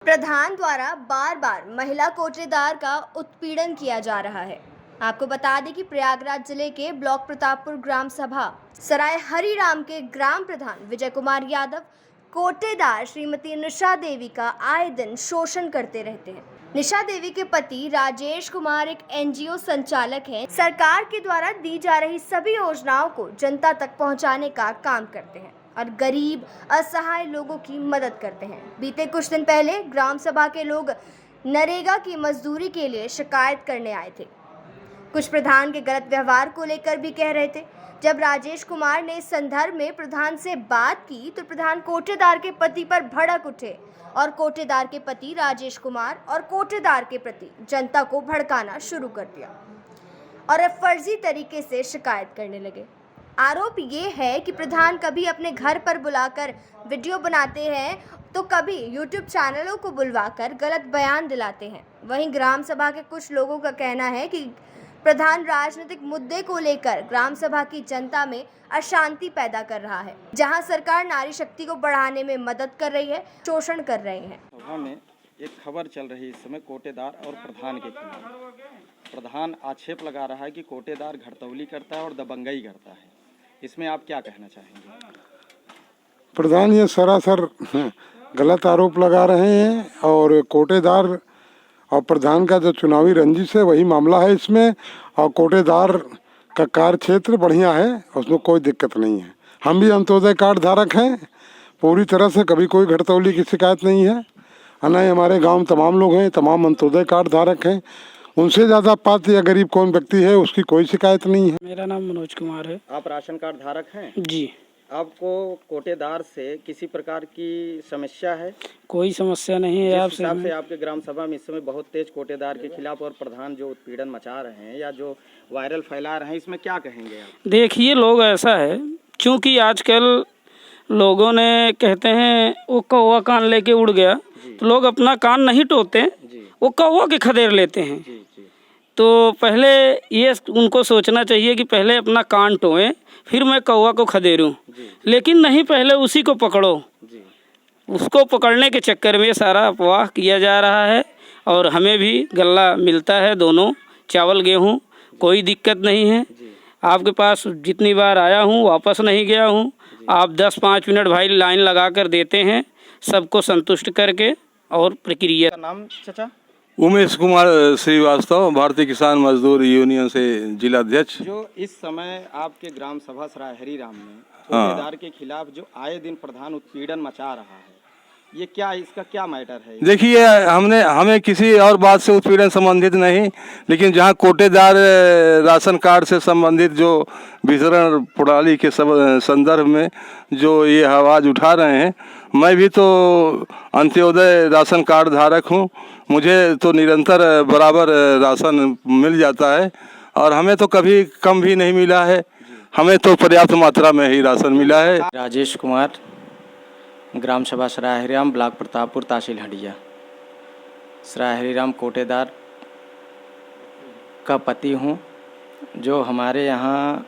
प्रधान द्वारा बार बार महिला कोटेदार का उत्पीड़न किया जा रहा है। आपको बता दें कि प्रयागराज जिले के ब्लॉक प्रतापपुर ग्राम सभा सराय हरिराम के ग्राम प्रधान विजय कुमार यादव कोटेदार श्रीमती निशा देवी का आए दिन शोषण करते रहते हैं। निशा देवी के पति राजेश कुमार एक एनजीओ संचालक हैं। सरकार के द्वारा दी जा रही सभी योजनाओं को जनता तक पहुंचाने का काम करते हैं और गरीब असहाय लोगों की मदद करते हैं। बीते कुछ दिन पहले ग्राम सभा के लोग नरेगा की मजदूरी के लिए शिकायत करने आए थे। कुछ प्रधान के गलत व्यवहार को लेकर भी कह रहे थे। जब राजेश कुमार ने इस संदर्भ में प्रधान से बात की तो प्रधान कोटेदार के पति पर भड़क उठे और कोटेदार के पति राजेश कुमार और कोटेदार के प्रति जनता को भड़काना शुरू कर दिया और फर्जी तरीके से शिकायत करने लगे। आरोप ये है कि प्रधान कभी अपने घर पर बुलाकर वीडियो बनाते हैं तो कभी यूट्यूब चैनलों को बुलवाकर गलत बयान दिलाते हैं। वहीं ग्राम सभा के कुछ लोगों का कहना है कि प्रधान राजनीतिक मुद्दे को लेकर ग्राम सभा की जनता में अशांति पैदा कर रहा है। जहां सरकार नारी शक्ति को बढ़ाने में मदद कर रही है, शोषण कर रही है। सभा में एक खबर चल रही है इस समय कोटेदार और प्रधान के खिलाफ। प्रधान आक्षेप लगा रहा है कि कोटेदार घड़तौली करता है और दबंगई करता है। इसमें आप क्या कहना चाहेंगे? प्रधान ये सरासर गलत आरोप लगा रहे हैं और कोटेदार और प्रधान का जो चुनावी रंजिश है वही मामला है इसमें। और कोटेदार का कार्य क्षेत्र बढ़िया है, उसमें कोई दिक्कत नहीं है। हम भी अंत्योदय कार्ड धारक हैं पूरी तरह से, कभी कोई घड़तौली की शिकायत नहीं है। नहीं, हमारे गांव में तमाम लोग हैं, तमाम अंत्योदय कार्ड धारक हैं। उनसे ज़्यादा पात्र या गरीब कौन व्यक्ति है उसकी कोई शिकायत नहीं है। मेरा नाम मनोज कुमार है। आप राशन कार्ड धारक हैं? जी। आपको कोटेदार से किसी प्रकार की समस्या है? कोई समस्या नहीं है। जिस हिसाब से आपके ग्राम सभा में इस समय बहुत तेज कोटेदार के खिलाफ और प्रधान जो उत्पीड़न मचा रहे हैं या जो वायरल फैला रहे हैं, इसमें क्या कहेंगे आप? देखिए, लोग ऐसा है, क्योंकि आजकल लोगों ने कहते हैं वो कौवा कान लेके उड़ गया, तो लोग अपना कान नहीं टोते, वो कौवा के खदेड़ लेते हैं। जी। तो पहले ये उनको सोचना चाहिए कि पहले अपना कान टोएं, फिर मैं कौवा को खदेड़ूं। लेकिन नहीं, पहले उसी को पकड़ो। उसको पकड़ने के चक्कर में सारा अफवाह किया जा रहा है। और हमें भी गल्ला मिलता है, दोनों चावल गेहूं, कोई दिक्कत नहीं है। आपके पास जितनी बार आया हूं वापस नहीं गया हूं। आप 10-5 मिनट भाई लाइन लगा कर देते हैं सबको संतुष्ट करके। और प्रक्रिया नाम चाचा? उमेश कुमार श्रीवास्तव, भारतीय किसान मजदूर यूनियन से जिला अध्यक्ष। जो इस समय आपके ग्राम सभा सराय हरिराम में कोटेदार के खिलाफ जो आए दिन प्रधान उत्पीड़न मचा रहा है, ये क्या, इसका क्या मैटर है? देखिए, हमें किसी और बात से उत्पीड़न संबंधित नहीं, लेकिन जहां कोटेदार राशन कार्ड से संबंधित जो वितरण प्रणाली के संदर्भ में जो ये आवाज़ उठा रहे हैं, मैं भी तो अंत्योदय राशन कार्ड धारक हूं। मुझे तो निरंतर बराबर राशन मिल जाता है और हमें तो कभी कम भी नहीं मिला है। हमें तो पर्याप्त मात्रा में ही राशन मिला है। राजेश कुमार, ग्राम सभा सराय हरिराम, ब्लॉक प्रतापपुर, तहसील हंडिया। सराय हरिराम कोटेदार का पति हूँ। जो हमारे यहाँ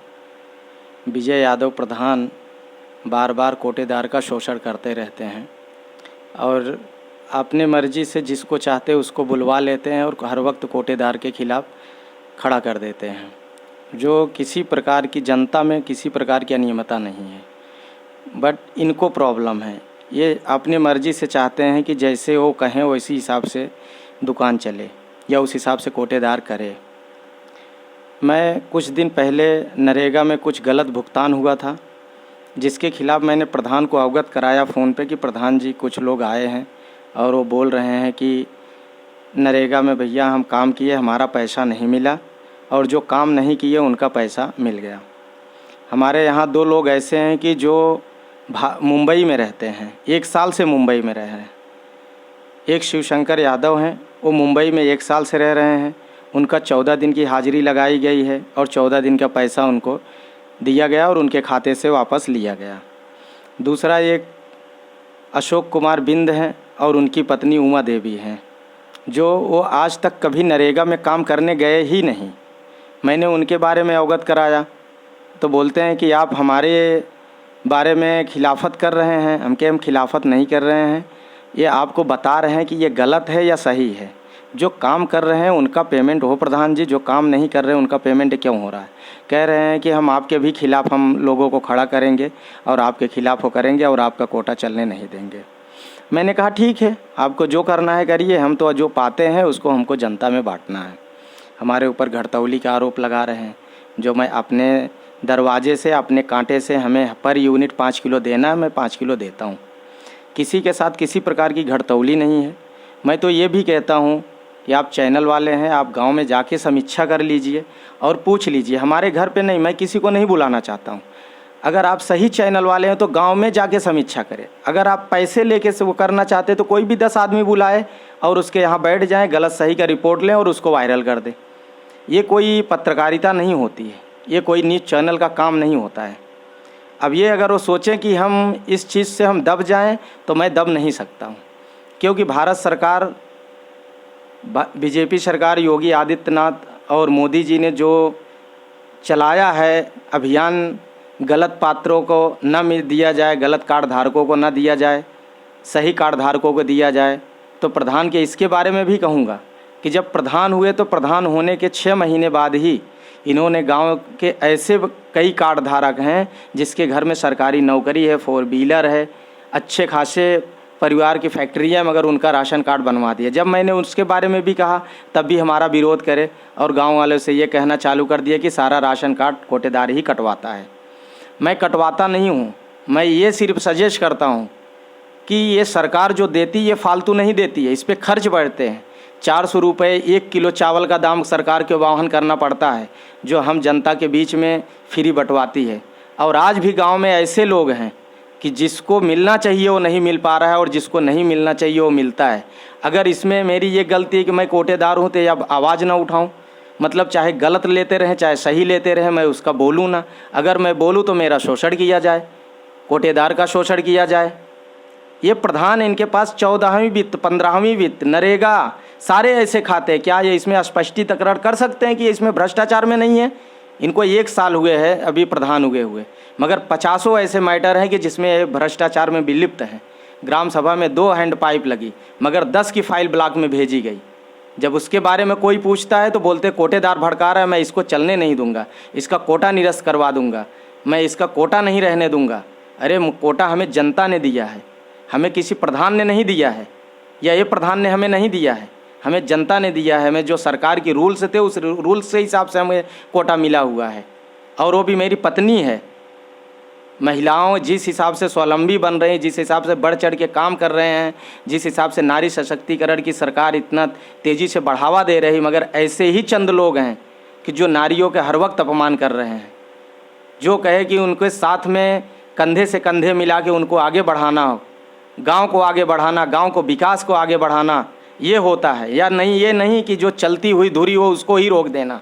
विजय यादव प्रधान बार बार कोटेदार का शोषण करते रहते हैं और अपने मर्जी से जिसको चाहते उसको बुलवा लेते हैं और हर वक्त कोटेदार के खिलाफ खड़ा कर देते हैं। जो किसी प्रकार की जनता में किसी प्रकार की अनियमितता नहीं है, बट इनको प्रॉब्लम है। ये अपनी मर्जी से चाहते हैं कि जैसे वो कहें वैसी हिसाब से दुकान चले या उस हिसाब से कोटेदार करे। मैं कुछ दिन पहले नरेगा में कुछ गलत भुगतान हुआ था, जिसके खिलाफ मैंने प्रधान को अवगत कराया फ़ोन पे कि प्रधान जी, कुछ लोग आए हैं और वो बोल रहे हैं कि नरेगा में भैया हम काम किए, हमारा पैसा नहीं मिला, और जो काम नहीं किए उनका पैसा मिल गया। हमारे यहाँ 2 लोग ऐसे हैं कि जो मुंबई में रहते हैं, 1 साल से मुंबई में रह रहे हैं। एक शिवशंकर यादव हैं, वो मुंबई में 1 साल से रह रहे हैं। उनका 14 दिन की हाजिरी लगाई गई है और 14 दिन का पैसा उनको दिया गया और उनके खाते से वापस लिया गया। दूसरा एक अशोक कुमार बिंद हैं और उनकी पत्नी उमा देवी हैं, जो वो आज तक कभी नरेगा में काम करने गए ही नहीं। मैंने उनके बारे में अवगत कराया तो बोलते हैं कि आप हमारे बारे में खिलाफत कर रहे हैं। हम खिलाफत नहीं कर रहे हैं। ये आपको बता रहे हैं कि ये गलत है या सही है। जो काम कर रहे हैं उनका पेमेंट हो प्रधान जी, जो काम नहीं कर रहे हैं उनका पेमेंट क्यों हो रहा है? कह रहे हैं कि हम आपके भी खिलाफ हम लोगों को खड़ा करेंगे और आपके खिलाफ वो करेंगे और आपका कोटा चलने नहीं देंगे। मैंने कहा ठीक है, आपको जो करना है करिए, हम तो जो पाते हैं उसको हमको जनता में बांटना है। हमारे ऊपर घटतौली का आरोप लगा रहे हैं, जो मैं अपने दरवाजे से अपने कांटे से हमें पर यूनिट 5 किलो देना है, मैं 5 किलो देता हूँ। किसी के साथ किसी प्रकार की घटतौली नहीं है। मैं तो ये भी कहता हूँ कि आप चैनल वाले हैं, आप गांव में जाके समीक्षा कर लीजिए और पूछ लीजिए। हमारे घर पे नहीं, मैं किसी को नहीं बुलाना चाहता हूँ। अगर आप सही चैनल वाले हैं तो गांव में जाके समीक्षा करें। अगर आप पैसे लेके से वो करना चाहते तो कोई भी 10 आदमी बुलाए और उसके यहाँ बैठ जाएं, गलत सही का रिपोर्ट लें और उसको वायरल कर दें। ये कोई पत्रकारिता नहीं होती है, ये कोई न्यूज़ चैनल का काम नहीं होता है। अब ये अगर वो सोचें कि हम इस चीज़ से हम दब जाएं तो मैं दब नहीं सकता हूँ, क्योंकि भारत सरकार, बीजेपी सरकार, योगी आदित्यनाथ और मोदी जी ने जो चलाया है अभियान, गलत पात्रों को न दिया जाए, गलत कार्ड धारकों को न दिया जाए, सही कार्ड धारकों को दिया जाए। तो प्रधान के इसके बारे में भी कहूँगा कि जब प्रधान हुए तो प्रधान होने के 6 महीने बाद ही इन्होंने गांव के ऐसे कई कार्ड धारक हैं जिसके घर में सरकारी नौकरी है, 4 व्हीलर है, अच्छे खासे परिवार की फैक्ट्री है, मगर उनका राशन कार्ड बनवा दिया। जब मैंने उसके बारे में भी कहा तब भी हमारा विरोध करे और गांव वालों से ये कहना चालू कर दिया कि सारा राशन कार्ड कोटेदार ही कटवाता है। मैं कटवाता नहीं हूँ, मैं ये सिर्फ सजेस्ट करता हूँ कि ये सरकार जो देती ये फालतू नहीं देती है, इस पर खर्च बढ़ते हैं। 400 रुपये 1 किलो चावल का दाम सरकार के वाहन करना पड़ता है, जो हम जनता के बीच में फ्री बंटवाती है। और आज भी गांव में ऐसे लोग हैं कि जिसको मिलना चाहिए वो नहीं मिल पा रहा है और जिसको नहीं मिलना चाहिए वो मिलता है। अगर इसमें मेरी ये गलती है कि मैं कोटेदार हूँ तो अब आवाज़ ना उठाऊँ, मतलब चाहे गलत लेते रहें चाहे सही लेते रहें, मैं उसका बोलूँ ना। अगर मैं बोलूँ तो मेरा शोषण किया जाए, कोटेदार का शोषण किया जाए। ये प्रधान, इनके पास 14वीं वित्त, 15वीं वित्त, नरेगा, सारे ऐसे खाते हैं। क्या ये इसमें स्पष्टीकरण कर सकते हैं कि इसमें भ्रष्टाचार में नहीं है? इनको 1 साल हुए हैं अभी प्रधान हुए, मगर 50 ऐसे मैटर हैं कि जिसमें भ्रष्टाचार में विलिप्त हैं। ग्राम सभा में 2 हैंड पाइप लगी, मगर 10 की फाइल ब्लॉक में भेजी गई। जब उसके बारे में कोई पूछता है तो बोलते कोटेदार भड़का रहा है, मैं इसको चलने नहीं दूंगा, इसका कोटा निरस्त करवा दूंगा, मैं इसका कोटा नहीं रहने दूंगा। अरे कोटा हमें जनता ने दिया है, हमें किसी प्रधान ने नहीं दिया है, या ये प्रधान ने हमें नहीं दिया है, हमें जनता ने दिया है। हमें जो सरकार की रूल्स थे उस रूल्स के हिसाब से हमें कोटा मिला हुआ है। और वो भी मेरी पत्नी है। महिलाओं जिस हिसाब से स्वावलंबी बन रही हैं, जिस हिसाब से बढ़ चढ़ के काम कर रहे हैं, जिस हिसाब से नारी सशक्तिकरण की सरकार इतना तेज़ी से बढ़ावा दे रही, मगर ऐसे ही चंद लोग हैं कि जो नारियों के हर वक्त अपमान कर रहे हैं। जो कहे कि उनके साथ में कंधे से कंधे मिला के उनको आगे बढ़ाना हो, गांव को आगे बढ़ाना, गांव को विकास को आगे बढ़ाना, ये होता है या नहीं? ये नहीं कि जो चलती हुई धुरी हो उसको ही रोक देना।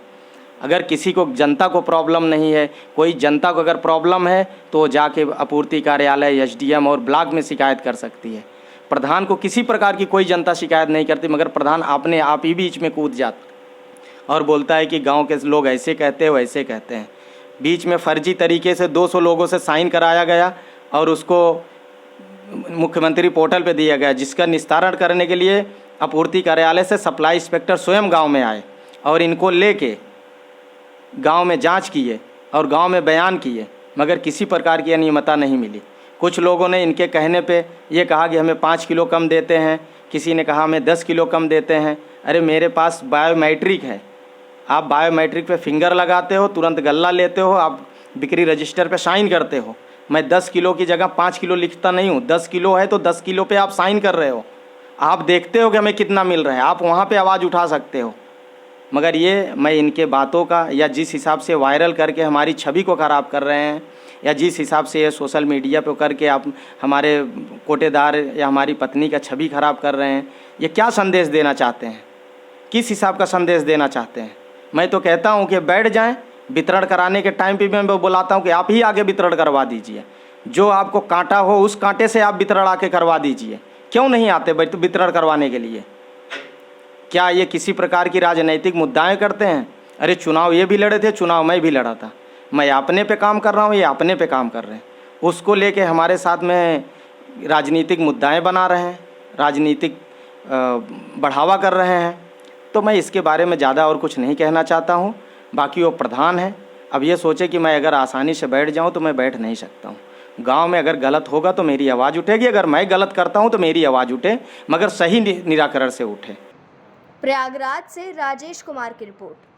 अगर किसी को जनता को प्रॉब्लम नहीं है, कोई जनता को अगर प्रॉब्लम है तो वो जाके आपूर्ति कार्यालय, एसडीएम और ब्लॉक में शिकायत कर सकती है। प्रधान को किसी प्रकार की कोई जनता शिकायत नहीं करती, मगर प्रधान अपने आप ही बीच में कूद जाता और बोलता है कि गांव के लोग ऐसे कहते हैं वैसे कहते हैं। बीच में फर्जी तरीके से 200 लोगों से साइन कराया गया और उसको मुख्यमंत्री पोर्टल पे दिया गया, जिसका निस्तारण करने के लिए आपूर्ति कार्यालय से सप्लाई इंस्पेक्टर स्वयं गांव में आए और इनको लेके गांव में जांच किए और गांव में बयान किए, मगर किसी प्रकार की अनियमितता नहीं मिली। कुछ लोगों ने इनके कहने पे ये कहा कि हमें 5 किलो कम देते हैं, किसी ने कहा हमें 10 किलो कम देते हैं। अरे मेरे पास बायोमेट्रिक है, आप बायोमेट्रिक पे फिंगर लगाते हो, तुरंत गल्ला लेते हो, आप बिक्री रजिस्टर पे साइन करते हो। मैं 10 किलो की जगह 5 किलो लिखता नहीं हूँ। 10 किलो है तो 10 किलो पे आप साइन कर रहे हो, आप देखते हो कि हमें कितना मिल रहा है, आप वहाँ पे आवाज़ उठा सकते हो। मगर ये मैं इनके बातों का, या जिस हिसाब से वायरल करके हमारी छवि को ख़राब कर रहे हैं, या जिस हिसाब से ये सोशल मीडिया पे करके आप हमारे कोटेदार या हमारी पत्नी का छवि ख़राब कर रहे हैं, ये क्या संदेश देना चाहते हैं? किस हिसाब का संदेश देना चाहते हैं? मैं तो कहता हूँ कि बैठ जाएं, वितरण कराने के टाइम पे मैं बुलाता हूँ कि आप ही आगे वितरण करवा दीजिए। जो आपको कांटा हो उस कांटे से आप वितरण आके करवा दीजिए। क्यों नहीं आते वितरण करवाने के लिए? क्या ये किसी प्रकार की राजनीतिक मुद्दाएं करते हैं? अरे चुनाव ये भी लड़े थे, चुनाव मैं भी लड़ा था, मैं अपने पे काम कर रहा हूँ, ये अपने पे काम कर रहे हैं। उसको लेके हमारे साथ में राजनीतिक मुद्दाएं बना रहे हैं। राजनीतिक बढ़ावा कर रहे हैं। तो मैं इसके बारे में ज़्यादा और कुछ नहीं कहना चाहता हूँ। बाकी वो प्रधान है, अब ये सोचे कि मैं अगर आसानी से बैठ जाऊँ तो मैं बैठ नहीं सकता हूँ। गांव में अगर गलत होगा तो मेरी आवाज़ उठेगी, अगर मैं गलत करता हूँ तो मेरी आवाज़ उठे, मगर सही निराकरण से उठे। प्रयागराज से राजेश कुमार की रिपोर्ट।